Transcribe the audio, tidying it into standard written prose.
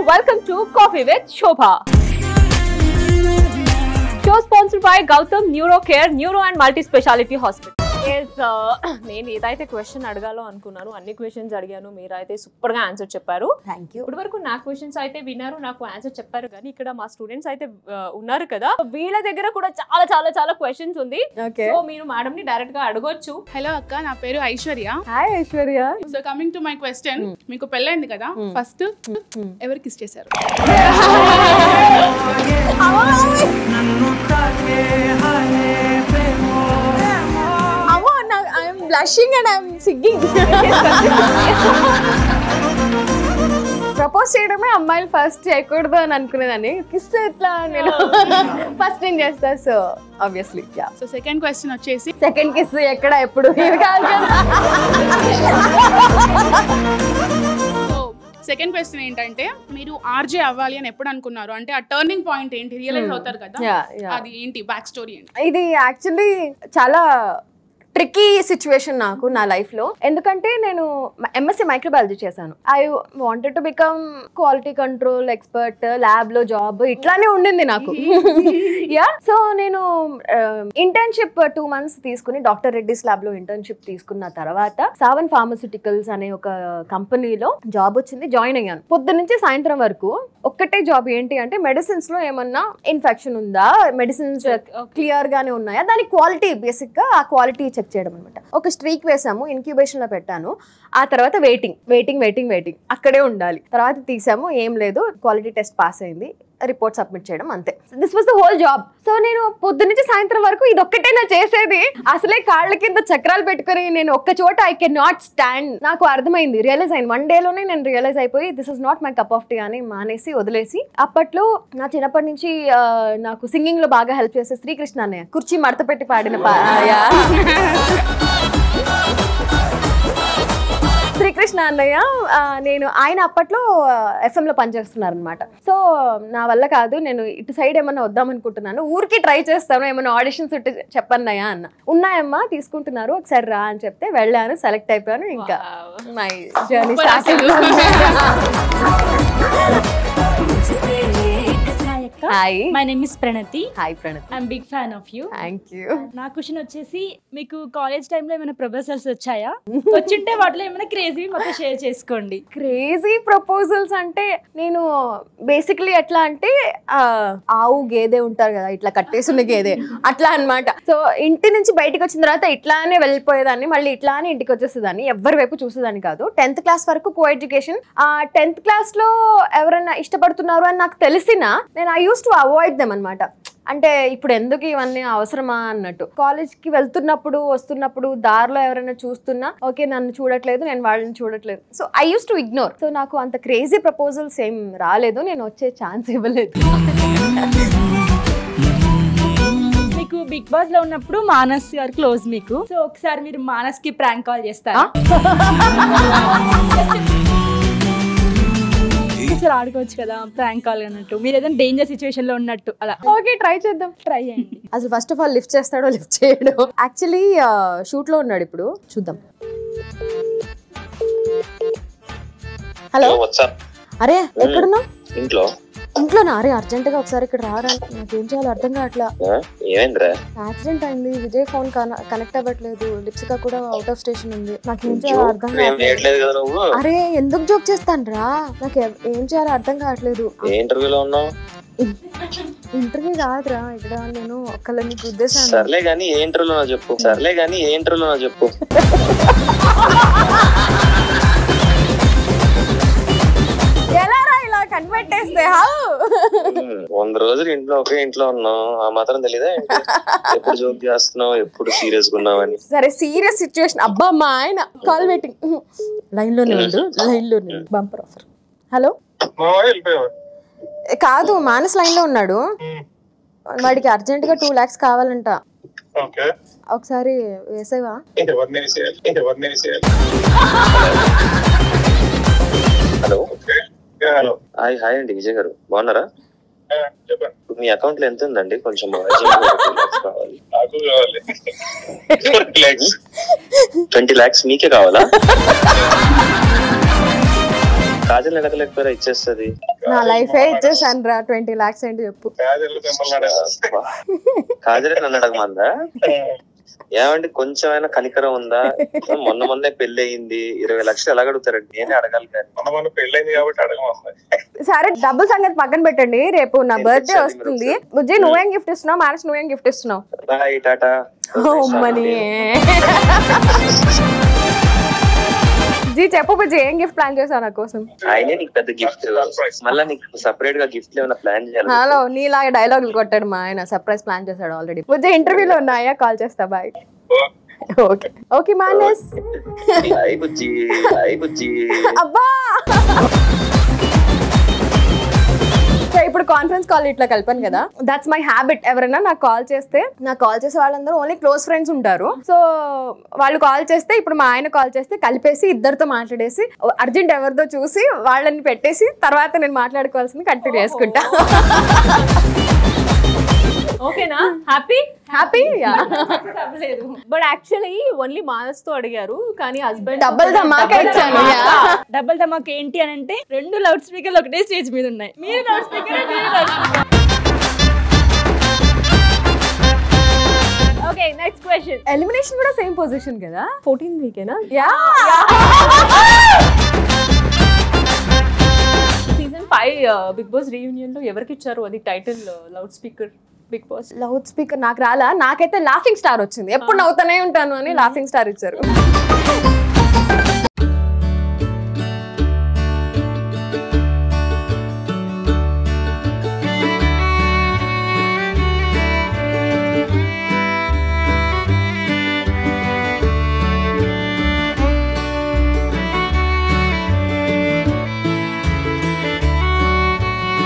welcome to Coffee with Shobha. Show sponsored by Gautam Neurocare, Neuro and Multi-Speciality Hospital. నేను ఏదైతే question అడగాలో అనుకున్నాను అన్ని క్వశ్చన్స్ అడిగాను, మీరైతే సూపర్ గా ఆన్సర్ చెప్పారు. Thank you. ఇప్పటి వరకు నా క్వశ్చన్స్ అయితే విన్నారు, నాకు ఆన్సర్ చెప్పారు. కానీ ఇక్కడ మా స్టూడెంట్స్ అయితే ఉన్నారు కదా, వీళ్ళ దగ్గర కూడా చాలా చాలా చాలా క్వశ్చన్స్ ఉంది. సో మీరు మేడం ని డైరెక్ట్ గా అడగొచ్చు. హలో అక్క, నా పేరు Aishwarya. Hi Aishwarya. So coming to my question, మీకు పెళ్ళైంది కదా, ఫస్ట్ ఎవరు కిస్ చేశారు? I'm blushing and I'm singing. Propose చేయడమే అమ్మాయిలు ఫస్ట్ చేయకూడదు అని అనుకునేదాన్ని. కిస్ ఎట్లా నేను ఫస్ట్ నేను చేస్తా. So obviously yeah. So second question వచ్చేసి, సెకండ్ కిస్ ఎక్కడ ఎప్పుడు ఇది కాదు కదా. సో సెకండ్ క్వశ్చన్ ఏంటంటే, మీరు ఆర్జే అవ్వాలి అని ఎప్పుడు అనుకున్నారు? అంటే ఆ టర్నింగ్ పాయింట్ ఏంటి? రియలైజ్ అవుతారు కదా, అది ఏంటి? బ్యాక్ స్టోరీ ఏంటి? ఇది యాక్చువల్లీ చాలా ట్రిక్కీ సిచ్యువేషన్ నాకు నా లైఫ్ లో. ఎందుకంటే నేను ఎంఎస్సీ మైక్రోబయాలజీ చేశాను. I wanted to become quality control expert, lab లో జాబ్ ఇట్లానే ఉండింది నాకు. యా. సో నేను ఇంటర్న్షిప్ 2 months తీసుకుని డాక్టర్ రెడ్డిస్ ల్యాబ్ లో ఇంటర్న్షిప్ తీసుకున్న తర్వాత సావన్ ఫార్మస్యూటికల్స్ అనే ఒక కంపెనీలో జాబ్ వచ్చింది. జాయిన్ అయ్యాను. పొద్దు నుంచి సాయంత్రం వరకు ఒక్కటే జాబ్. ఏంటి అంటే మెడిసిన్స్ లో ఏమన్నా ఇన్ఫెక్షన్ ఉందా, మెడిసిన్స్ క్లియర్ గానే ఉన్నాయా, దాని క్వాలిటీ బేసిక్ గా ఆ క్వాలిటీ చెక్ చేయడం అనమాట. ఒక స్ట్రీక్ వేసాము, ఇన్క్యుబేషన్ లో పెట్టాను. ఆ తర్వాత వెయిటింగ్ అక్కడే ఉండాలి. తర్వాత తీసాము, ఏం లేదు, క్వాలిటీ టెస్ట్ పాస్ అయింది, రిపోర్ట్ సబ్మిట్ చేయడం, అంతే. This was the whole job. So నేను పొద్దు నుంచి సాయంత్రం వరకు ఇది ఒక్కటే నా చేసేది. అసలే కాళ్ళ కింద చక్రాలు పెట్టుకుని నేను ఒక్క చోట ఐ కెన్ నాట్ స్టాండ్. నాకు అర్థమైంది, రియలైజ్ అయింది 1 dayలోనే నేను రియలైజ్ అయిపోయి this is not my cup of tea అని మానేసి వదిలేసి. అప్పట్లో నా చిన్నప్పటి నుంచి నాకు సింగింగ్ లో బాగా హెల్ప్ చేసే శ్రీకృష్ణ అన్నయ్య కుర్చీ మడత పెట్టి పాడిన శ్రీకృష్ణ అన్నయ్య, నేను ఆయన అప్పట్లో FM లో పనిచేస్తున్నారు అనమాట. సో నా వల్ల కాదు, నేను ఇటు సైడ్ ఏమన్నా వద్దామనుకుంటున్నాను, ఊరికి ట్రై చేస్తాను, ఏమన్నా ఆడిషన్స్ ఉంటే చెప్పన్నయ్యా అన్న. ఉన్నాయమ్మా తీసుకుంటున్నారు, ఒకసారి రా అని చెప్తే వెళ్ళాను, సెలెక్ట్ అయిపోయాను. ఇంకా my journey starting. Hi, my name is Pranathi. Hi Pranathi. I'm big fan of you. Thank you. నా క్వశ్చన్ వచ్చేసి, మీకు కాలేజ్ టైంలో ఏమైనా ప్రపోజల్స్ వచ్చాయా? వచ్చింటే వాటిలో ఏమైనా క్రేజీ మాతో షేర్ చేసుకోండి. క్రేజీ ప్రపోజల్స్ అంటే నేను బేసిక్లీ ఎట్లా అంటే ఆవు గేదె ఉంటారు కదా, ఇట్లా కట్టేసిన గేదె అట్లా అనమాట. సో ఇంటి నుంచి బయటకు వచ్చిన తర్వాత ఇట్లానే వెళ్ళిపోయేదాన్ని, మళ్ళీ ఇట్లానే ఇంటికి వచ్చేసేదాన్ని, ఎవరి వైపు చూసేదాన్ని కాదు. 10th class వరకు కో ఎడ్యుకేషన్. 10th class లో ఎవరైనా ఇష్టపడుతున్నారు అని నాకు తెలిసినా నేను I use to avoid them అనమాట. అంటే ఇప్పుడు ఎందుకు ఇవన్నీ అవసరమా అన్నట్టు. కాలేజ్కి వెళ్తున్నప్పుడు వస్తున్నప్పుడు దారిలో ఎవరైనా చూస్తున్నా, ఓకే నన్ను చూడట్లేదు, నేను వాళ్ళని చూడట్లేదు, so I use to ignore. So నాకు అంత క్రేజీ ప్రపోజల్స్ ఏం రాలేదు, నేను వచ్చే ఛాన్స్ ఇవ్వలేదు. మీకు బిగ్ బాస్ లో ఉన్నప్పుడు మానస్ గారు క్లోజ్ మీకు. సో ఒకసారి మీరు మానస్ కి ప్రాంక్ కాల్ చేస్తారా? అసలు ఆడుకోవచ్చు కదా ప్రాంక్ కాల్ అన్నట్టు, మీరు ఏదైనా డేంజర్ సిచ్యువేషన్ లో ఉన్నట్టు అలా. ఓకే ట్రై చేద్దాం. ట్రై చేయండి. అసలు ఫస్ట్ ఆఫ్ ఆల్ లిఫ్ట్ చేస్తాడో లిఫ్ట్ చేయడో. యాక్చువల్లీ షూట్ లో ఉన్నాడు, ఇప్పుడు చూద్దాం. హలో. అరే ఎక్కడున్నావు? ఇంట్లోనా? అరే అర్జెంట్ గా ఒకసారి ఇక్కడ రారా, నాకేం చేయాలో అర్థం కావట్లా. యాక్సిడెంట్ అయింది, విజయ్ ఫోన్ కనెక్ట్ అవ్వట్లేదు, లిప్సికా కూడా అవుట్ ఆఫ్ స్టేషన్ ఉంది, నాకేం చేయాలో అర్థం కావట్లేదు. అరే ఎందుకు జోక్ చేస్తాను రా, నాకు ఏం చేయాలో అర్థం కావట్లేదు. ఇంటర్వ్యూ కాదురా, ఇక్కడ నేను ఒక్కళ్ళని ఉద్దేశాను. సర్లే గానీ ఏ ఇంటర్వ్యూలో నా చెప్పు. ఎలా రా ఇలా కనిపెట్టేస్తే? 100 రోజులు ఒకే ఇంట్లో ఉన్నావు, ఆ మాత్రం తెలీదా? ఎప్పుడు జోక్ చేస్తున్నావు, ఎప్పుడు సీరియస్ గా ఉన్నావని. సరే సీరియస్ సిచ్యువేషన్. అబ్బా మా ఆయన కాల్ వెయిటింగ్, లైన్ లోనే బంపర్ ఆఫర్. హలో. కాదు మానస్ లైన్ లో ఉన్నాడు, వాడికి అర్జెంట్ గా 2 lakhs కావాలంట. ఒకసారి వేసేవా? హలో. హాయ్ అండి, విజయ్ గారు బాగున్నారా? మీ అకౌంట్ లో ఎంత ఉందండి? కొంచెం 20 lakhs మీకే కావాలా? కాజల్ అడగలేకపోయారా? ఇచ్చేస్తుంది. నా లైఫ్ ఇచ్చేసాను రా 20 lakhs ఏంటి చెప్పు. కాజలే నన్ను అడగమందా? ఏమండి కొంచెం అయినా కనికరం ఉందా? మొన్నే పెళ్లి అయింది, 20 లక్షలు ఎలా అడుగుతారండి? నేనే అడగాలి కానీ మొన్న పెళ్లి అయింది కాబట్టి అడగమా. సరే డబ్బుల సంగతి పక్కన పెట్టండి, రేపు నా బర్త్డే వస్తుంది. బుజ్జి నువ్వేం గిఫ్ట్ ఇస్తున్నావు? మానస్ నువ్వేం గిఫ్ట్ ఇస్తున్నావు? బాయ్ టాటా. మనీ జీ చెప్పు బుజ్జి, ఏం గిఫ్ట్ ప్లాన్ చేసావు నా కోసం? ఆయనే నీకు పెద్ద గిఫ్ట్, మళ్ళీ నీకు సెపరేట్ గా గిఫ్ట్ ఏమైనా ప్లాన్ చేయాలి? హలో నీలాగా డైలాగులు కొట్టాడు మా ఆయన, సర్ప్రైజ్ ప్లాన్ చేశాడు ఆల్రెడీ. బుజ్జి ఇంటర్వ్యూలో ఉన్నాయా? కాల్ చేస్తా. బాయ్. Okay okay Manas. అబ్బా సో ఇప్పుడు కాన్ఫరెన్స్ కాల్ ఇట్లా కలిపాను కదా, దట్స్ మై హ్యాబిట్. ఎవరైనా నాకు కాల్ చేస్తే, నాకు కాల్ చేసే వాళ్ళందరూ ఓన్లీ క్లోజ్ ఫ్రెండ్స్ ఉంటారు. సో వాళ్ళు కాల్ చేస్తే, ఇప్పుడు మా ఆయన కాల్ చేస్తే కలిపేసి ఇద్దరితో మాట్లాడేసి అర్జెంట్ ఎవరితో చూసి వాళ్ళని పెట్టేసి తర్వాత నేను మాట్లాడుకోవాల్సింది కంటిన్యూ చేసుకుంటా. ఓకేనా? Happy happy. But actually only Manas తో అడిగారు, కానీ హస్బెండ్ డబుల్ ధమాకా ఇచ్చాను. డబుల్ ధమాకా ఏంటి అని అంటే 2 లౌడ్ స్పీకర్లు ఒకటే స్టేజ్ మీద ఉన్నాయి. మీరు loud speaker. Okay next question. Elimination కూడా సేమ్ పొజిషన్ కదా, 14th వీకేనా? సీజన్ 5 బిగ్ బాస్ రీయూనియన్ లో ఎవరికి ఇచ్చారు అది title loud speaker? Bigg Boss loud speaker నాకు రాలా, నాకైతే లాఫింగ్ స్టార్ వచ్చింది. ఎప్పుడు నవ్వుతూనే ఉంటాను అని లాఫింగ్ స్టార్ ఇచ్చారు.